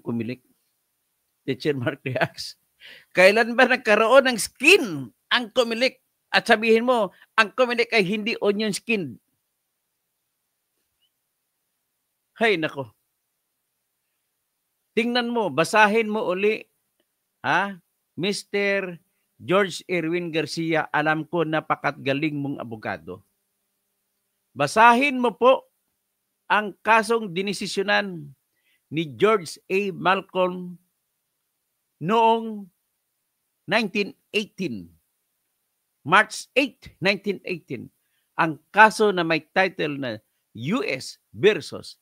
Comelec. Teacher Mark reacts. Kailan ba nagkaroon ng skin ang Comelec? At sabihin mo, ang Comelec ay hindi onion skin. Hay nako. Tingnan mo, basahin mo uli, ha? Mr. George Erwin Garcia, alam ko napakagaling mong abogado. Basahin mo po ang kasong dinesisyonan ni George A. Malcolm noong 1918. March 8, 1918. Ang kaso na may title na US versus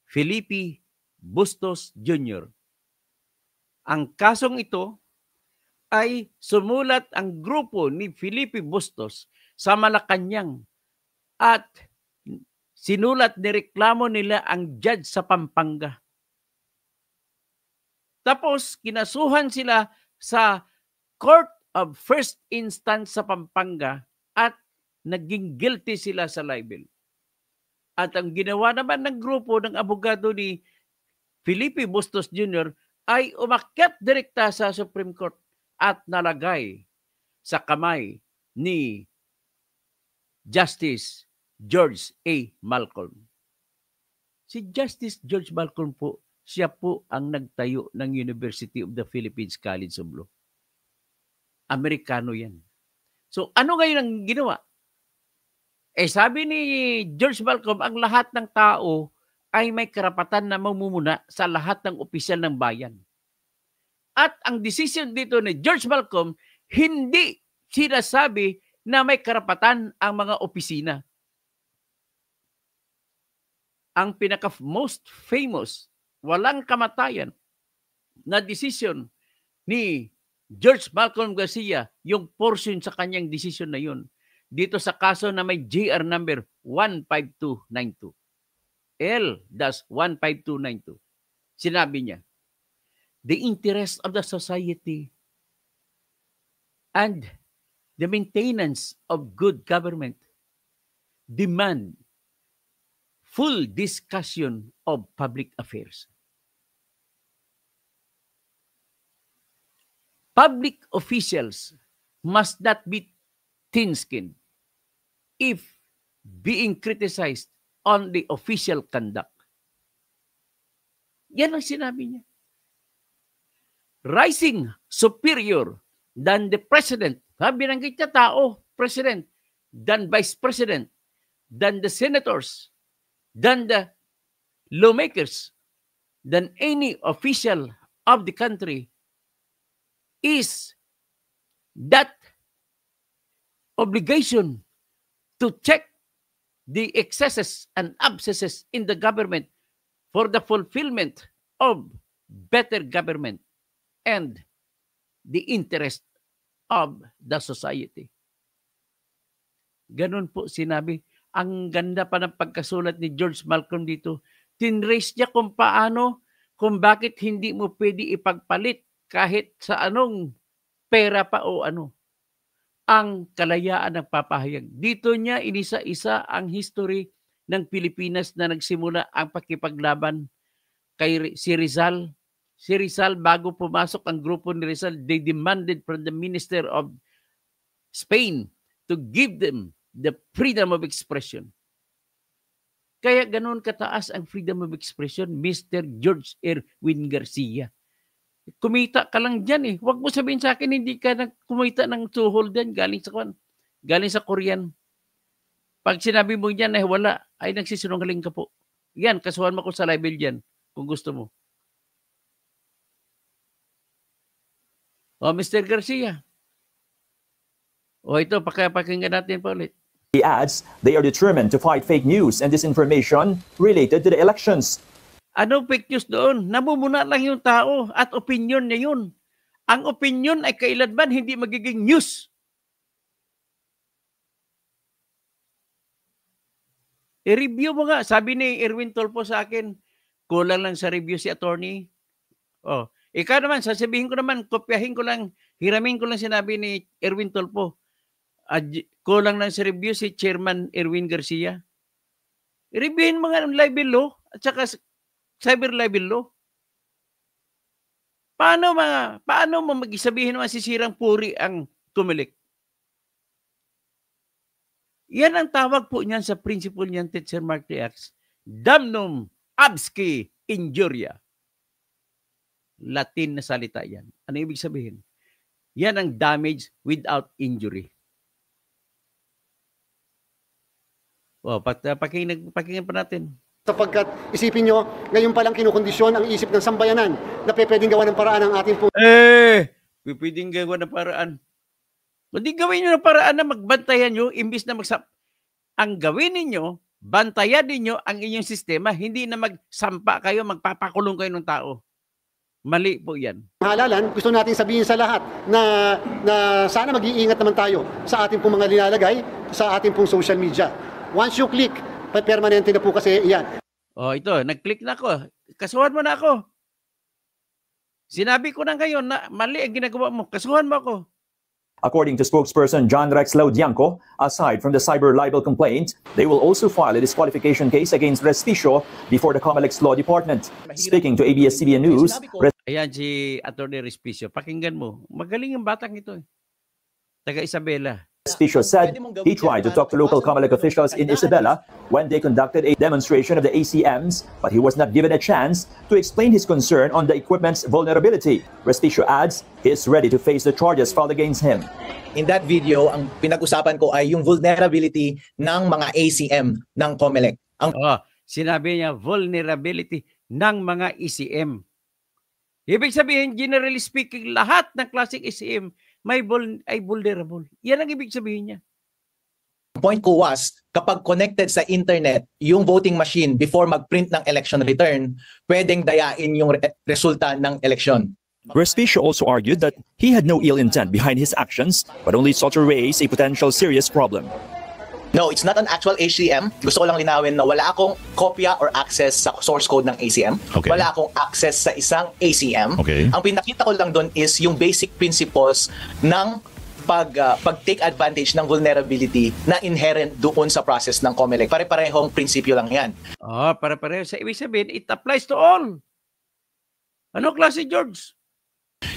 Felipe Bustos Jr. Ang kasong ito ay sumulat ang grupo ni Felipe Bustos sa Malacanang at sinulat nireklamo nila ang judge sa Pampanga. Tapos kinasuhan sila sa Court of First Instance sa Pampanga at naging guilty sila sa libel. At ang ginawa naman ng grupo ng abogado ni Felipe Bustos Jr. ay umakyat direkta sa Supreme Court at nalagay sa kamay ni Justice George A. Malcolm. Si Justice George Malcolm po, siya po ang nagtayo ng University of the Philippines College of Law. Amerikano yan. So ano ngayon ang ginawa? Sabi ni George Malcolm, ang lahat ng tao ay may karapatan na mamumuna sa lahat ng opisyal ng bayan. At ang decision dito ni George Malcolm, hindi sinasabi na may karapatan ang mga opisina. Ang pinaka-most famous, walang kamatayan na decision ni George Malcolm Garcia, yung portion sa kanyang decision na yun, dito sa kaso na may GR number 15292. L-15292. Sinabi niya, the interest of the society and the maintenance of good government demand full discussion of public affairs. Public officials must not be thin-skinned if being criticized on the official conduct. Yan ang sinabi niya. Rising superior than the president. Binanggit niya tao, president, than vice president, than the senators, than the lawmakers, than any official of the country is that obligation to check the excesses and abscesses in the government for the fulfillment of better government and the interest of the society. Ganun po sinabi. Ang ganda pa ng pagkasulat ni George Malcolm dito. Tinrace niya kung paano, kung bakit hindi mo pwede ipagpalit kahit sa anong pera pa o ano, ang kalayaan ng papahayag. Dito niya inisa-isa ang history ng Pilipinas na nagsimula ang pakipaglaban kay si Rizal. Si Rizal, bago pumasok ang grupo ni Rizal, they demanded from the Minister of Spain to give them the freedom of expression. Kaya ganoon kataas ang freedom of expression, Mr. George Erwin Garcia. Kumita ka lang dyan eh. Huwag mo sabihin sa akin, hindi ka kumita ng tuhol din galing sa Korean. Pag sinabi mo dyan ay wala, ay nagsisinungaling ka po. Yan, kasuhan mo ko sa libel dyan, kung gusto mo. O, Mr. Garcia. O, ito, pakinggan natin pa ulit. He adds, they are determined to fight fake news and disinformation related to the elections. Ano fake news doon? Namumuna lang yung tao at opinion niya yun. Ang opinion ay kailanman hindi magiging news. I-review mo nga. Sabi ni Erwin Tolpo sa akin, kulang lang sa review si attorney. Oh, ikaw naman, sasabihin ko naman, kopyahin ko lang, hiramin ko lang sinabi ni Erwin Tolpo. Kulang lang sa review si Chairman Erwin Garcia. I-reviewin mo nga ng libel law at saka cyber libel law. Paano mo magsabihin masisirang puri ang COMELEC? Yan ang tawag po niyan sa principle niyan, Teacher Marty X. Damnum absque injuria. Latin na salita yan. Ano ibig sabihin? Yan ang damage without injury. Pakinggan pa natin. Sapagkat isipin nyo, ngayon palang kinukondisyon ang isip ng sambayanan na pwedeng gawa ng paraan ang ating pwedeng gawa ng paraan. Hindi gawin nyo ng paraan na magbantayan nyo, imbis na ang gawin ninyo, bantayan ninyo ang inyong sistema, hindi na magsampa kayo, magpapakulong kayo ng tao. Mali po yan. Halalan, gusto natin sabihin sa lahat na sana mag-iingat naman tayo sa ating pong mga nilalagay sa ating pong social media. Once you click, permanente na po kasi yan. Ito, nag-click na ako. Kasuhan mo na ako. Sinabi ko na ngayon na mali ang ginagawa mo. Kasuhan mo ako. According to spokesperson John Rex Laudianco, aside from the cyber libel complaint, they will also file a disqualification case against Respicio before the COMELEC's Law Department. Speaking to ABS-CBN News, ayan si Atty. Respicio. Pakinggan mo. Magaling ang batang ito. Taga Isabela. Respicio said he tried to talk to local COMELEC officials in Isabela when they conducted a demonstration of the ACMs, but he was not given a chance to explain his concern on the equipment's vulnerability. Respicio adds he is ready to face the charges filed against him. In that video, ang pinag-usapan ko ay yung vulnerability ng mga ACM ng COMELEC. Sinabi niya vulnerability ng mga ECM. Ibig sabihin, generally speaking, lahat ng classic ECM ay vulnerable. Yan ang ibig sabihin niya. Point ko was, kapag connected sa internet, yung voting machine before mag-print ng election return, pwedeng dayain yung resulta ng election. Respicio also argued that he had no ill intent behind his actions, but only sought to raise a potential serious problem. No, it's not an actual ACM. Gusto ko lang linawin na wala akong kopya or access sa source code ng ACM. Okay. Wala akong access sa isang ACM. Okay. Ang pinakita ko lang doon is yung basic principles ng pag-take advantage ng vulnerability na inherent doon sa process ng COMELEC. Pare-parehong prinsipyo lang yan. Pare-pareho. Sa ibig sabihin, it applies to all. Ano klase, George?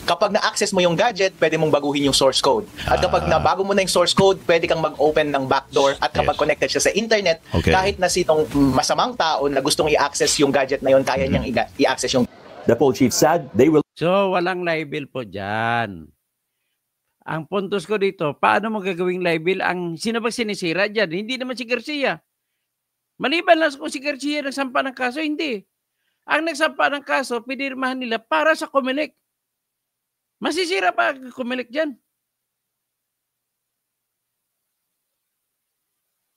Kapag na-access mo yung gadget, pwede mong baguhin yung source code. At kapag nabago mo na yung source code, pwede kang mag-open ng backdoor. At kapag connected siya sa internet, kahit na sinong masamang tao na gustong i-access yung gadget na yun, kaya niyang i-access yung... The poll chief said they will... So, walang libel po dyan. Ang puntos ko dito, paano mo gagawing libel ang sino ba sinisira dyan? Hindi naman si Garcia. Maliban lang kung si Garcia nagsampa ng kaso, hindi. Ang nagsampa ng kaso, pinirmahan nila para sa COMELEC. Masisira pa ang COMELEC dyan.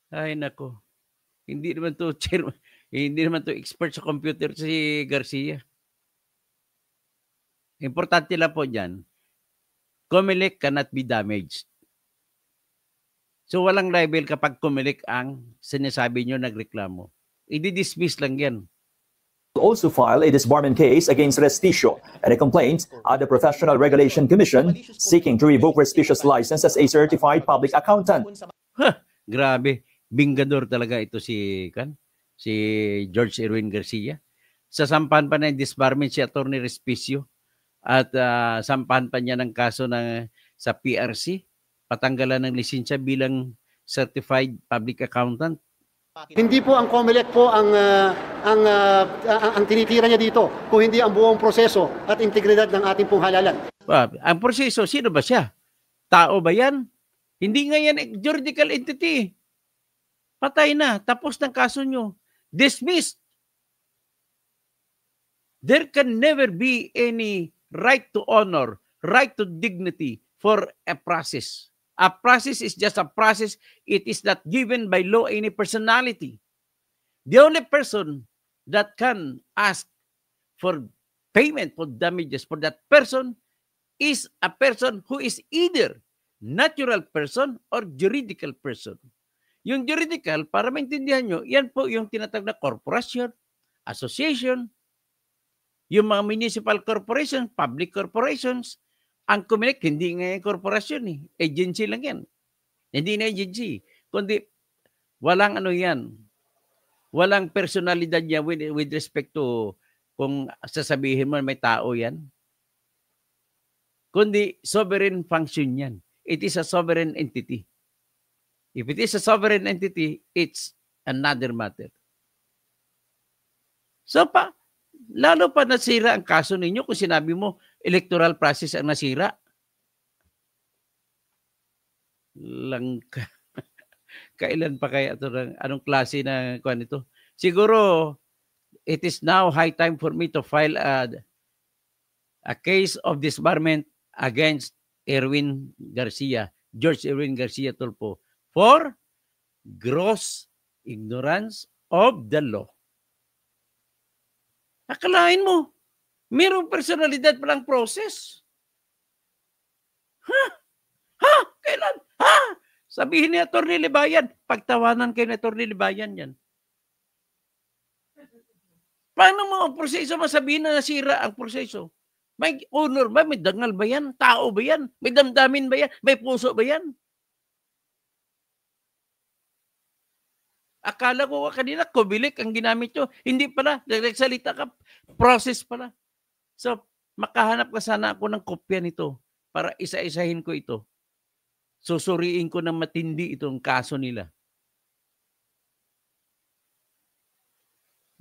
Ay, nako. Hindi naman to chairman, hindi naman to expert sa computer si Garcia. Importante lang po dyan, COMELEC cannot be damaged. So walang libel kapag COMELEC ang sinasabi nyo nagreklamo. I-dismiss lang yan. Also file a disbarment case against Respicio and a complaint at the Professional Regulation Commission seeking to revoke Respicio's license as a certified public accountant. Grabe, bingador talaga ito si George Erwin Garcia. Sasampahan pa na yung disbarment si Atty. Respicio at sampahan pa niya ng kaso sa PRC, patanggalan ng lisensya bilang certified public accountant. Hindi po ang COMELEC po ang tinitira niya dito, kung hindi ang buong proseso at integridad ng ating pong halalan. Ang proseso, sino ba siya? Tao ba yan? Hindi nga yan juridical entity. Patay na, tapos ng kaso nyo. Dismissed. There can never be any right to honor, right to dignity for a process. A process is just a process. It is not given by law any personality. The only person that can ask for payment for damages for that person is a person who is either natural person or juridical person. Yung juridical, para maintindihan nyo, yan po yung tinatawag na corporation, association, yung mga municipal corporation, public corporations. Ang COMELEC, hindi nga yung korporasyon eh. Agency lang yan. Hindi na agency. Kundi, walang ano yan. Walang personalidad niya with respect to kung sasabihin mo may tao yan. Kundi sovereign function yan. It is a sovereign entity. If it is a sovereign entity, it's another matter. So lalo pa nasira ang kaso ninyo kung sinabi mo electoral process ang nasira. Langka. Kailan pa kaya ito? Anong klase na kuan ito? Siguro, it is now high time for me to file a case of disbarment against George Erwin Garcia Tulfo for gross ignorance of the law. Akalain mo, mayroong personalidad palang process. Kailan? Sabihin ni Atty. Libayan, pagtawanan kayo ni Atty. Libayan yan. Paano mo ang proseso masabihin na nasira ang proseso? May honor ba? May dangal ba yan? Tao ba yan? May damdamin ba yan? May puso ba yan? Akala ko kanina, kubilik ang ginamit nyo. Hindi pala. Nagsalita ka. Process pala. So, makahanap ka sana ako ng kopya nito para isa-isahin ko ito. Susuriin ko ng matindi itong kaso nila.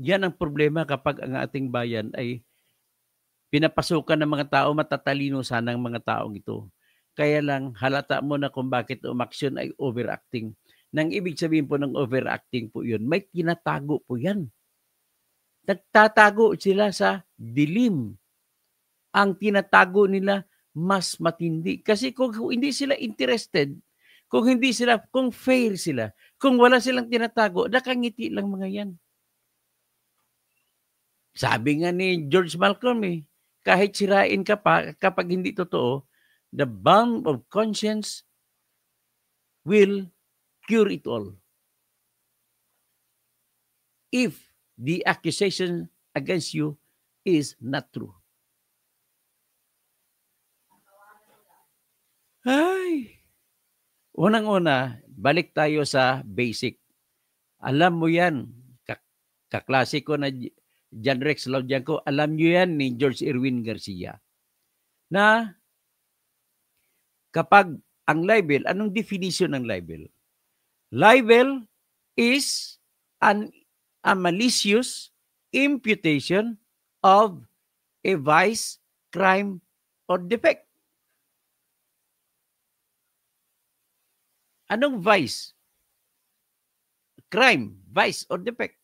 Yan ang problema kapag ang ating bayan ay pinapasukan ng mga tao, matatalino sana ang mga taong ito. Kaya lang, halata mo na kung bakit umaksyon ay overacting. Nang ibig sabihin po ng overacting po yun, may tinatago po yan. Nagtatago sila sa dilim. Ang tinatago nila mas matindi. Kasi kung hindi sila interested, kung fair sila, kung wala silang tinatago, nakangiti lang mga yan. Sabi nga ni George Malcolm kahit sirain ka pa, kapag hindi totoo, the balm of conscience will cure it all. If the accusation against you is not true. Ay! Unang-una, balik tayo sa basic. Alam mo yan, kaklase ko na John Rex Laudianco, alam nyo yan ni George Erwin Garcia, na kapag ang libel, anong definition ng libel? Libel is a malicious imputation of a vice, crime, or defect. Anong vice? Crime, vice, or defect?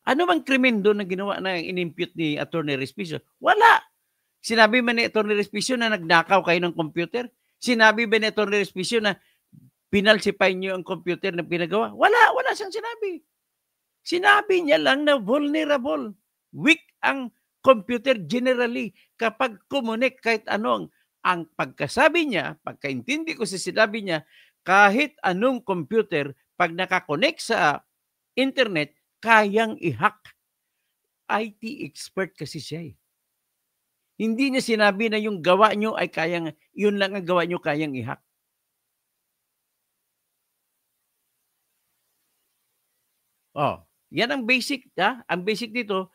Ano bang krimen doon na ginawa na inimpute ni Atty. Respicio? Wala. Sinabi ba ni Atty. Respicio na nagnakaw kayo ng computer? Sinabi ba ni Atty. Respicio na pinalsify niyo ang computer na pinagawa? Wala siyang sinabi. Sinabi niya lang na vulnerable. Weak ang computer generally kapag kumunik kahit anong. Ang pagkasabi niya, pagkaintindi ko sa sinabi niya, kahit anong computer, pag nakakonect sa internet, kayang i-hack. IT expert kasi siya Hindi niya sinabi na yung gawa nyo ay kayang, yun lang ang gawa nyo kayang i-hack. Yan ang basic. Ang basic dito,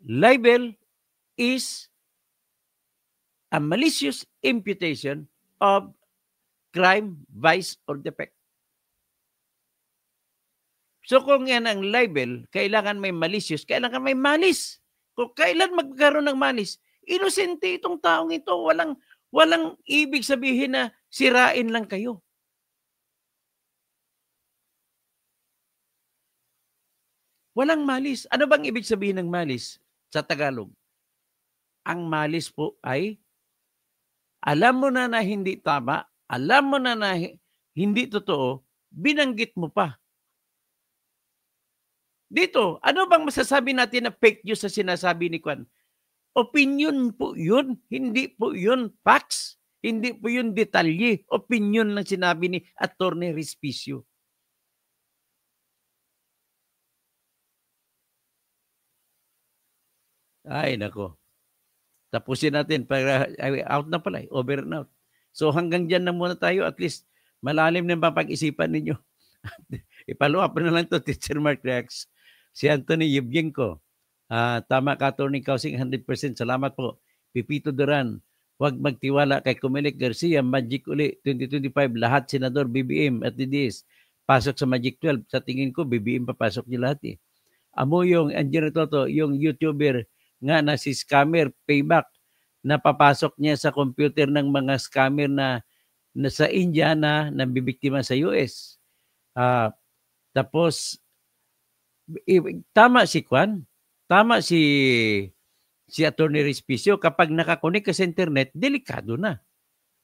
libel is a malicious imputation of crime, vice, or defect. So kung yan ang libel, kailangan may malicious, kailangan may malis. Kung kailan magkaroon ng malis, inosente itong taong ito. Walang ibig sabihin na sirain lang kayo. Walang malis. Ano bang ibig sabihin ng malis sa Tagalog? Ang malis po ay alam mo na hindi tama, alam mo na hindi totoo, binanggit mo pa. Dito, ano bang masasabi natin na fake news sa sinasabi ni Kwan? Opinion po yun, hindi po yun facts, hindi po yun detalye, opinion lang sinabi ni Atty. Respicio. Ay, nako. Tapusin natin para out na pala, over and out. So hanggang dyan na muna tayo, at least malalim na mapag-isipan ninyo. Ipalo up na lang to, Teacher Mark Rex. Si Anthony Yevgenko. Tama ka, Attorney Kausing, 100%. Salamat po. Pipito Duran. Huwag magtiwala kay Comelec Garcia. Magic uli. 2025. Lahat Senador, BBM at DDS. Pasok sa Magic 12. Sa tingin ko, BBM papasok niya lahat eh. Amo yung Engineer Toto, yung YouTuber nga na si Scammer Payback, na papasok niya sa computer ng mga scammer na sa India na nabibiktima sa US. Tapos, tama si Kwan, tama si Attorney Respicio, kapag nakakonik ka sa internet, delikado na.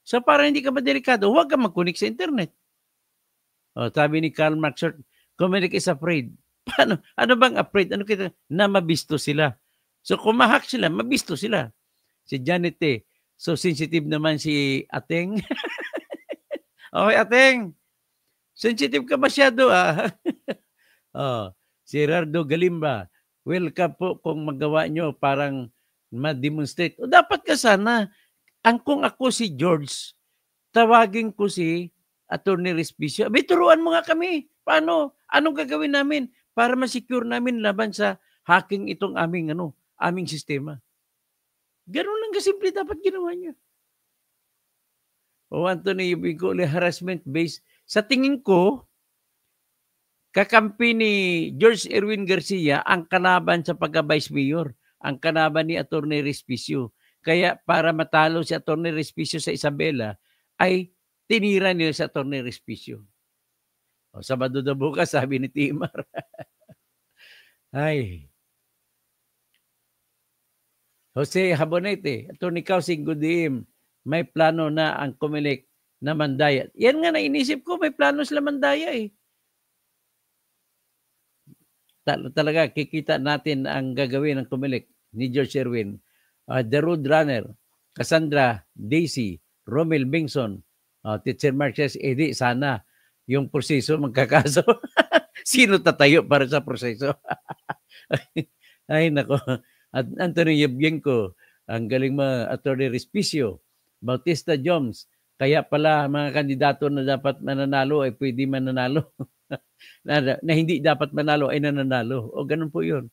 So para hindi ka madelikado, huwag ka mag-connect sa internet. Sabi ni Karl Marx, Comelec is afraid. Paano? Ano bang afraid? Ano kita? Na mabisto sila. So kung mahak sila, mabisto sila. Si Janet so sensitive naman si Ateng. Okay, Ateng. Sensitive ka masyado si Gerardo Galimba. Welcome po kung magawa nyo parang ma-demonstrate. Dapat ka sana. Kung ako si George, tawagin ko si Attorney Respicio. Turuan mo nga kami. Paano? Anong gagawin namin para ma-secure namin laban sa hacking itong aming sistema? Ganun lang kasimple dapat ginawa niya. Anthony Yubinko, harassment based. Sa tingin ko, kakampi ni George Erwin Garcia ang kalaban sa pagka-vice mayor, ang kalaban ni Attorney Respicio. Kaya para matalo si Attorney Respicio sa Isabela, ay tinira nila sa Attorney Respicio. Sabado na bukas, sabi ni Timar. Ay. Jose Habonete, Attorney Kausing, good evening. May plano na ang Comelec na mandaya. Yan nga na inisip ko, may plano sila mandaya eh. Talaga, kikita natin ang gagawin ng Comelec ni George Erwin. The Roadrunner, Cassandra, Daisy, Romel Bingson, Teacher Marquez, sana yung proseso magkakaso. Sino tatayo para sa proseso? Ay, nako. At Anthony Yevgenko, ang galing Attorney Respicio, Bautista Jones, kaya pala mga kandidato na dapat mananalo ay pwede mananalo. na hindi dapat manalo ay nananalo. O ganun po yun.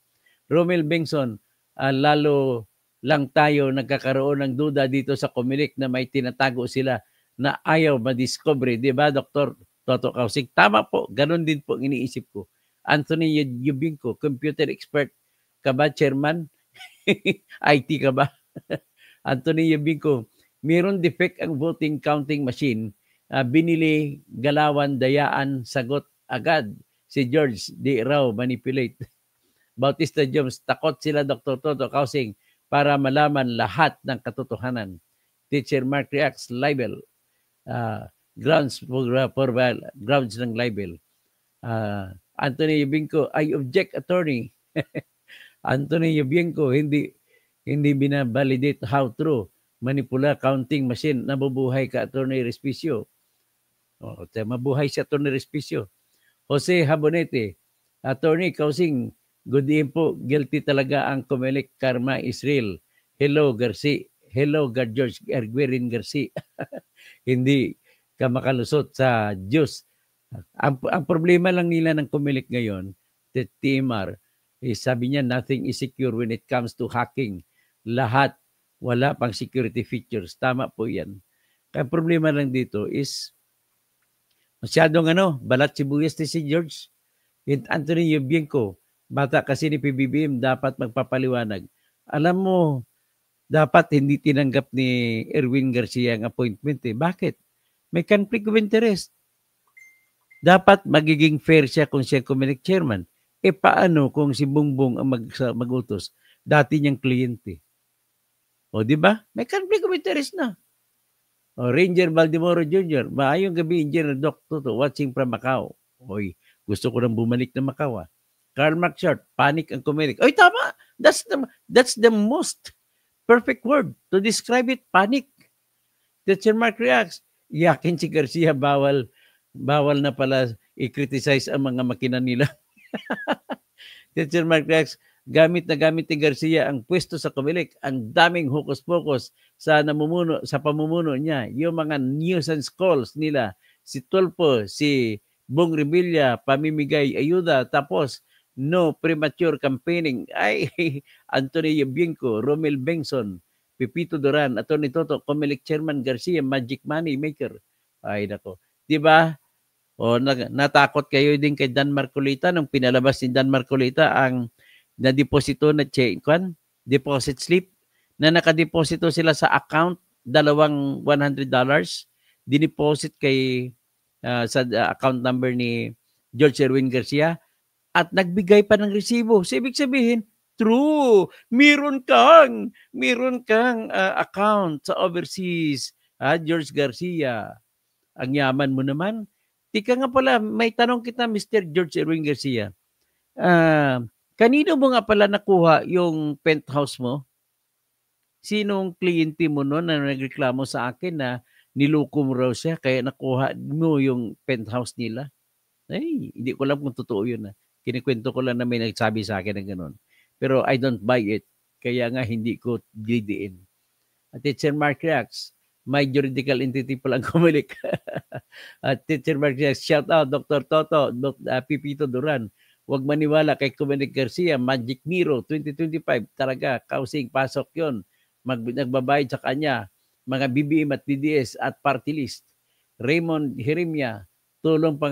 Romel Bengson, lalo lang tayo nagkakaroon ng duda dito sa Comelec na may tinatago sila na ayaw madiscover. Diba, Dr. Toto Kausing? Tama po. Ganun din po iniisip ko. Anthony Yubinko, computer expert ka ba, Chairman? IT ka ba? Anthony Yubinko, mayroon defect ang voting counting machine. Binili, galawan, dayaan, sagot agad. Si George, di raw manipulate. Bautista Jones, takot sila Dr. Toto Kausing para malaman lahat ng katotohanan. Teacher Mark reacts libel. Grounds grounds ng libel. Anthony Yubinko, I object, attorney. Anthony Yubinko, hindi binabalidate how true. Manipula counting machine, nabubuhay ka, Attorney Respicio. Mabuhay si Attorney Respicio. Jose Habonete, Attorney Kausing, good evening po, guilty talaga ang Comelec Karma Israel. Hello, Garcia. Hello, George Erwin Garcia. Hindi ka makalusot sa Diyos. Ang problema lang nila ng Comelec ngayon, TMR, sabi niya, nothing is secure when it comes to hacking. Lahat, wala pang security features. Tama po yan. Kaya problema lang dito is, masyadong balat sibuyas ni si George. Anthony Yubinko, bata kasi ni PBBM, dapat magpapaliwanag. Alam mo, dapat hindi tinanggap ni Erwin Garcia ang appointment eh. Bakit? May conflict of interest. Dapat magiging fair siya kung siya Comelec chairman. Paano kung si Bongbong ang mag-utos? Dati niyang kliyente. O, di ba? May conflict of interest na. O, Ranger Valdemoro Jr., maayong gabi, Engineer Doc Toto, watching from Macau. Oy, gusto ko nang bumalik na Macau. Karl Marx Short, panic ang Comelec. Oy, tama! That's the most perfect word to describe it, panic. Teacher Mark reacts, yakin si Garcia, bawal na pala i-criticize ang mga makina nila. Teacher Mark reacts, gamit ni Garcia ang pwesto sa Comelec, ang daming hokus-pokus sa pamumuno niya. Yung mga nuisance calls nila, si Tulfo, si Bong Revilla, pamimigay ayuda. Tapos, no premature campaigning. Ay, Anthony Yabinko, Romel Bengson, Pepito Duran, Atty. Toto, Comelec Chairman Garcia, Magic Money Maker. Ay, nako. Diba? O natakot kayo din kay Dan Marcolita nung pinalabas ni Dan Marcolita ang na-deposito na deposit slip na nakadeposito sila sa account, dalawang $100, dineposit kay sa account number ni George Erwin Garcia at nagbigay pa ng resibo. So, ibig sabihin, true, meron kang account sa overseas, George Garcia. Ang yaman mo naman. Tika nga pala, may tanong kita, Mr. George Erwin Garcia. Kanino mo nga pala nakuha yung penthouse mo? Sinong kliyente mo noon na nagreklamo sa akin na niloko mo raw siya kaya nakuha mo yung penthouse nila? Ay, hindi ko alam kung totoo yun. Kinikwento ko lang na may nagsabi sa akin ng gano'n. Pero I don't buy it. Kaya nga hindi ko didiin. At Teacher Mark Reacts, may juridical entity palang Comelec. At Teacher Mark Reacts, shout out Dr. Toto, Pepito Duran. Huwag maniwala kay Comelec Garcia, Magic Miro 2025. Talaga, kausing pasok yon. Nagbabayad sa kanya. Mga BBM at DDS at party list. Raymond Jeremia, tulong pa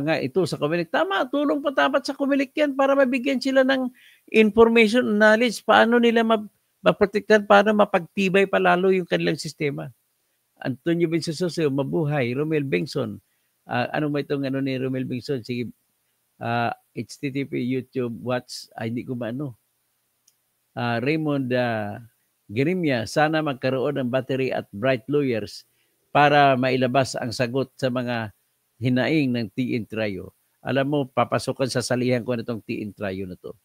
nga ito sa Comelec. Tama, tulong pa dapat sa Comelec yan para mabigyan sila ng information, knowledge, paano nila maprotektan, paano mapagtibay palalo yung kanilang sistema. Antonio Vincesosio, mabuhay. Romel Bengson, ano ba itong ni Romel Bengson? Sige, HTTP, YouTube, hindi ko maano. Raymond Gerimia, sana magkaroon ng battery at bright lawyers para mailabas ang sagot sa mga hinaing ng TN Trio. Alam mo, papasokan sa salihan ko na itong TN Trio na to.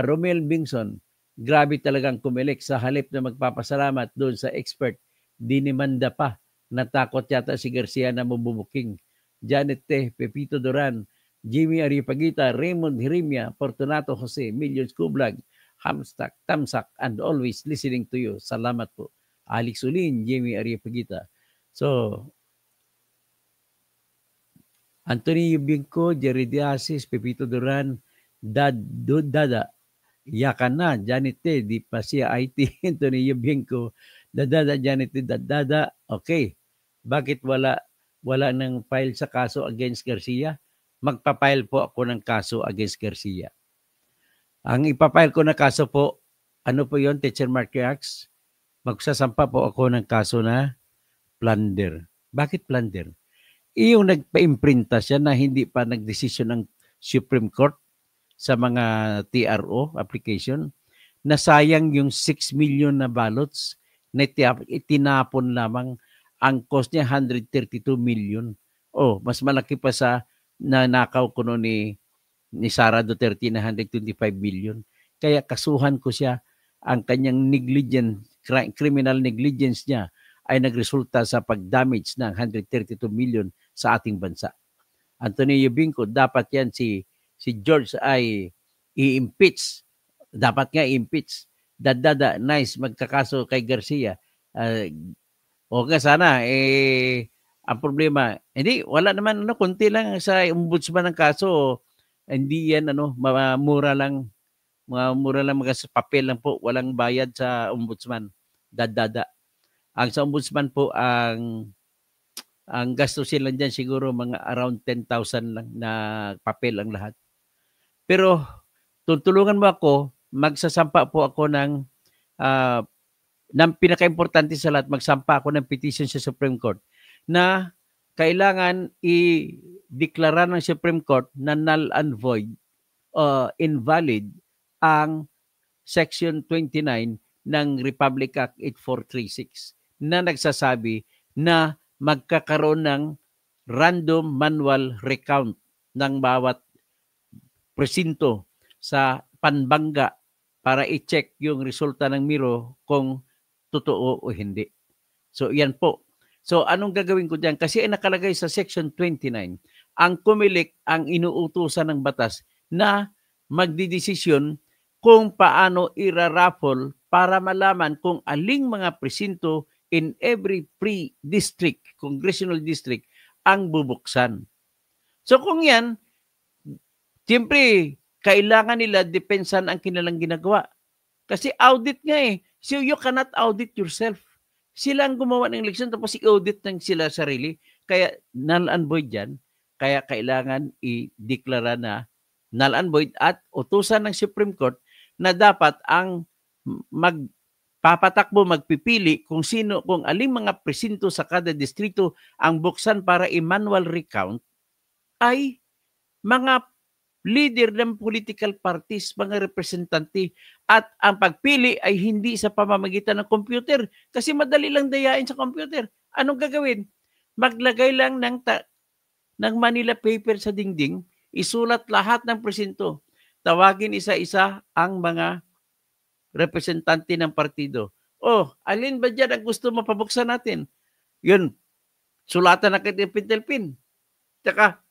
Romel Bingson, grabe talagang Comelec sa halip na magpapasalamat doon sa expert, dinimanda pa. Natakot yata si Garcia na mabubuking. Janet T. Pepito Duran, Jimmy Aripagita, Raymond Hirimia, Fortunato Jose, Millions Kublag, Hamstack, Tamsak, and always listening to you. Salamat po. Alex Ulin, Jimmy Aripagita. So, Anthony Yubinko, Jerry Diasis, Pepito Duran, Dada, Yakan na, Janet T, di pa siya IT, Anthony Yubinko, Dada, Janet T, Dada, okay. Bakit wala ng file sa kaso against Garcia? Magpapile po ako ng kaso against Garcia. Ang ipapile ko na kaso po, ano po yon, Teacher Mark Reacts? Magsasampa po ako ng kaso na plunder. Bakit plunder? Yung nagpa-imprinta siya na hindi pa nagdesisyon ng Supreme Court sa mga TRO application, na sayang yung 6 million na ballots na itinapon lamang, ang cost niya 132 million. Mas malaki pa sa nanakaw ko noon ni Sara Duterte na 125 million. Kaya kasuhan ko siya, ang kanyang criminal negligence niya ay nagresulta sa pag-damage ng 132 million sa ating bansa. Anthony Yubinko, dapat yan si George ay i-impeach. Dapat nga i-impeach. Dada, nice, magkakaso kay Garcia. Sana, ang problema, hindi, wala naman, kunti lang sa ombudsman ng kaso. Hindi yan, mura lang mga papel lang po, walang bayad sa ombudsman. Dada. Ang sa ombudsman po, ang gastusin lang dyan siguro mga around 10,000 lang na papel ang lahat. Pero tutulungan mo ako, magsasampa po ako ng pinaka-importante sa lahat, magsampa ako ng petition sa Supreme Court na kailangan i-deklara ng Supreme Court na null and void, invalid ang Section 29 ng Republic Act 8436 na nagsasabi na magkakaroon ng random manual recount ng bawat presinto sa panbangga para i-check yung resulta ng Miro kung totoo o hindi. So, yan po. So, anong gagawin ko dyan? Kasi nakalagay sa Section 29, ang Comelec ang inuutusan ng batas na magdidesisyon kung paano iraraffle para malaman kung aling mga presinto in every pre-district, congressional district, ang bubuksan. So kung yan, siyempre, kailangan nila depensan ang kanilang ginagawa. Kasi audit nga eh. So you cannot audit yourself. Sila ang gumawa ng eleksyon tapos i-audit ng sila sarili. Kaya null and void yan. Kaya kailangan i-deklara na null and void at utusan ng Supreme Court na dapat ang magpapatakbo, magpipili kung sino, kung aling mga presinto sa kada distrito ang buksan para i-manual recount ay mga leader ng political parties, mga representante, at ang pagpili ay hindi sa pamamagitan ng computer kasi madali lang dayain sa computer. Anong gagawin? Maglagay lang ng Manila paper sa dingding, isulat lahat ng presinto. Tawagin isa-isa ang mga representante ng partido. Oh, alin ba dyan ang gusto mapabuksan natin? Yun, sulatan na kita yung pintelpin. Tsaka,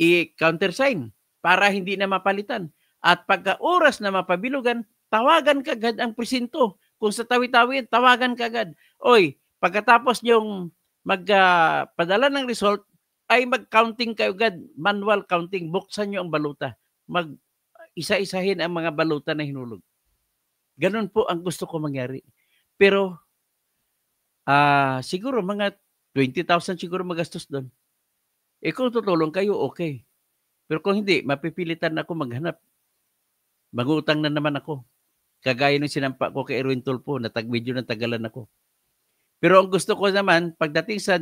i-countersign para hindi na mapalitan. At pagka oras na mapabilugan, tawagan kagad ang presinto. Kung sa tawi-tawi, tawagan kagad. Oy, pagkatapos yung magpadala ng result, ay mag-counting kayo agad, manual counting, buksan nyo ang baluta. Mag-isa-isahin ang mga baluta na hinulog. Ganun po ang gusto ko mangyari. Pero, siguro mga 20,000 siguro magastos doon. Kung tutulong kayo, okay. Pero kung hindi, mapipilitan ako maghanap. Magutang na naman ako. Kagaya ng sinampa ko kay Erwin Tulfo, na medyo natagalan ako. Pero ang gusto ko naman, pagdating sa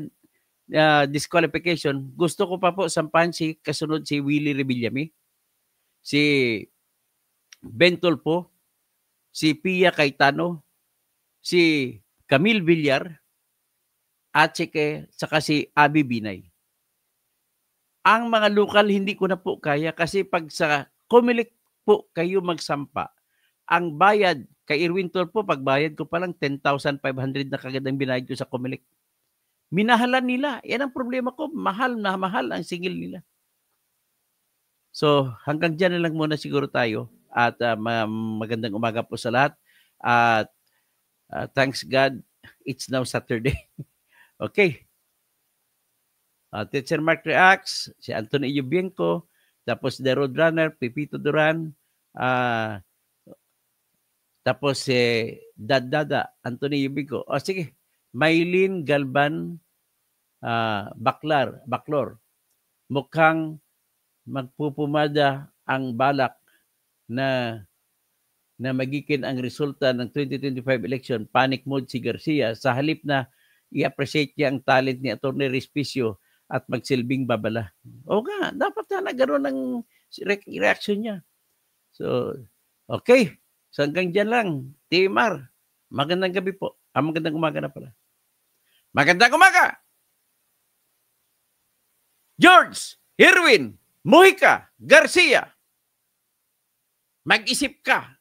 disqualification, gusto ko pa po sampahan kasunod si Willie Rebillame, si Ben Tulfo, si Pia Cayetano, si Camille Villar, at saka si Abby Binay. Ang mga lokal hindi ko na po kaya kasi pag sa Comelec po kayo magsampa, ang bayad kay Erwin Tulfo, pagbayad ko pa lang 10,500 na kagad ang binayad ko sa Comelec. Minahalan nila. Yan ang problema ko. Mahal na mahal ang singil nila. So hanggang dyan na lang muna siguro tayo. At magandang umaga po sa lahat. At thanks God, it's now Saturday. Okay. Teacher Mark Reacts, si Anthony Yubienko, tapos The Roadrunner, Pipito Duran, tapos si Dada, Anthony Yubienko. Sige, Maylin Galban, Baklor. Mukhang magpupumada ang balak na magikin ang resulta ng 2025 election. Panic mode si Garcia sa halip na i-appreciate niya ang talent ni Atty. Respicio at magsilbing babala. O nga, dapat na nagkaroon ng reaction niya. So, okay. So hanggang dyan lang. Timar, magandang gabi po. Magandang umaga na pala. Magandang umaga! George Erwin Mojica Garcia, mag-isip ka.